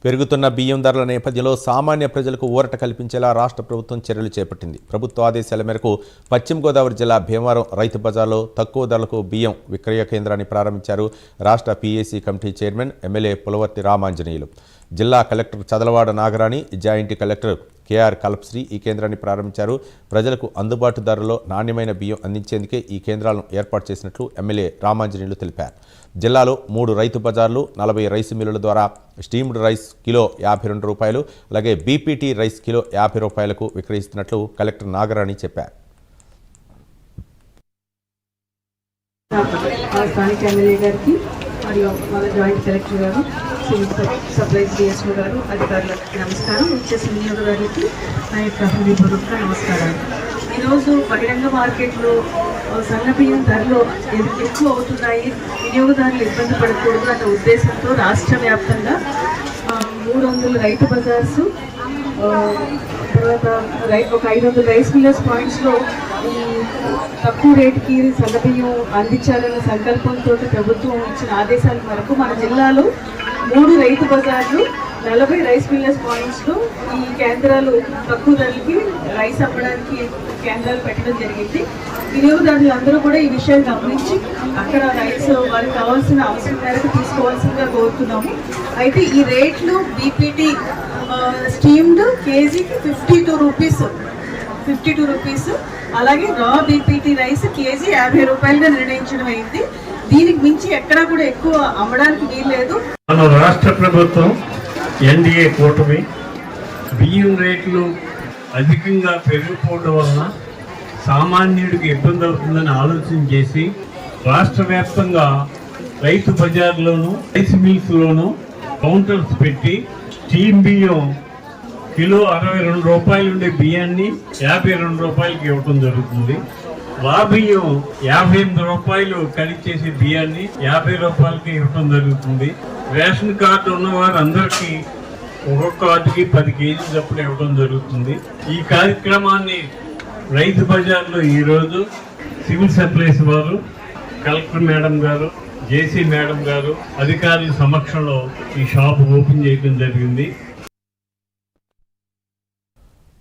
పెరుగుతున్న బియ్యం ధరల నేపథ్యంలో సామాన్య ప్రజలకు ఊరట కల్పించేలా రాష్ట్ర ప్రభుత్వం చర్యలు చేపట్టింది. ప్రభుత్వ ఆదేశాల మేరకు పశ్చిమ గోదావరి జిల్లా భీమవరం రైతు బజార్లో తక్కువ ధరలకు బియ్యం విక్రయ కేంద్రాన్ని ప్రారంభించారు రాష్ట్ర PAC committee chairman MLA Pulavarthi Ramanjaneyulu. జిల్లా collector Chadalavada Nagarani, joint collector KR Kalpasri ఈ కేంద్రాన్ని ప్రారంభించారు. ప్రజలకు అందుబాటు ధరలో నాణ్యమైన బియ్యం అందించేందుకే ఈ కేంద్రాలను ఏర్పాటు చేసినట్లు ఎమ్మెల్యే రామాంజనేయులు తెలిపారు. జిల్లాలో 3 రైతు బజార్లు, 40 రైసు మిల్లుల ద్వారా స్టీమ్డ్ రైస్ కిలో ₹52, అలాగే బీపీటీ రైస్ కిలో ₹50 విక్రయిస్తున్నట్లు కలెక్టర్ నాగరాణి చెప్పారు. స్థానిక ఎమ్మెల్యే గారికి మరియు మన జాయింట్ కలెక్టర్ గారు, సివిల్ సప్లైస్ డిఎస్ఓ గారు, అధికారులకు నమస్కారం. వచ్చేసి వినియోగదారులకి నా యొక్క హృదయపూర్వక నమస్కారాలు. ఈరోజు బహిరంగ మార్కెట్లో సన్నబియ్యం ధరలు ఎక్కువ అవుతున్నాయి, వినియోగదారులు ఇబ్బంది పడకూడదు అన్న ఉద్దేశంతో రాష్ట్ర వ్యాప్తంగా 300 రైతు బజార్స్, తర్వాత ఒక 500 రైస్ మిల్లర్స్ పాయింట్స్లో ఈ తక్కువ రేటుకి సన్నబియ్యం అందించాలన్న సంకల్పంతో ప్రభుత్వం ఇచ్చిన ఆదేశాల మేరకు మన జిల్లాలో 3 రైతు బజార్లు, 40 రైస్ మిల్లర్స్ పాయింట్స్లో ఈ కేంద్రాలు తక్కువ ధరలకి రైస్ అమ్మడానికి కేంద్రాలు పెట్టడం జరిగింది. వినియోగదారులు అందరూ కూడా ఈ విషయాన్ని గమనించి అక్కడ రైస్ వారికి కావాల్సిన అవసరం మేరకు తీసుకోవాల్సిందిగా కోరుతున్నాము. అయితే ఈ రేట్లు బీపీటీ స్టీమ్డ్ కేజీకి ₹52, అలాగే రా బీపీటీ రైస్ కేజీ ₹50గా నిర్ణయించడం అయింది. దీనికి మించి ఎక్కడా కూడా ఎక్కువ అమ్మడానికి వీల్లేదు. మన రాష్ట్ర ప్రభుత్వం ఎన్డీఏ కూటమి బియ్యం రేట్లు అధికంగా పెరిగిపోవడం వలన సామాన్యుడికి ఇబ్బంది అవుతుందని ఆలోచన చేసి రాష్ట్ర వ్యాప్తంగా రైతు బజార్లోను రైస్ మిల్స్లోను కౌంటర్స్ పెట్టి స్టీమ్ బియ్యం కిలో ₹62 ఉండే బియ్యాన్ని ₹52 ఇవ్వటం జరుగుతుంది. రా బియ్యం ₹58 ఖరీదు చేసే బియ్యాన్ని ₹50 ఇవ్వటం జరుగుతుంది. రేషన్ కార్డు ఉన్న వారందరికీ ఒక్కొక్క కార్డుకి 10 కేజీలు చొప్పున ఇవ్వడం జరుగుతుంది. ఈ కార్యక్రమాన్ని రైతు బజార్లో ఈరోజు సివిల్ సప్లైస్ వారు, కలెక్టర్ మేడం గారు, జేసీ మేడం గారు అధికారుల సమక్షంలో ఈ షాప్ ఓపెన్ చేయడం జరిగింది.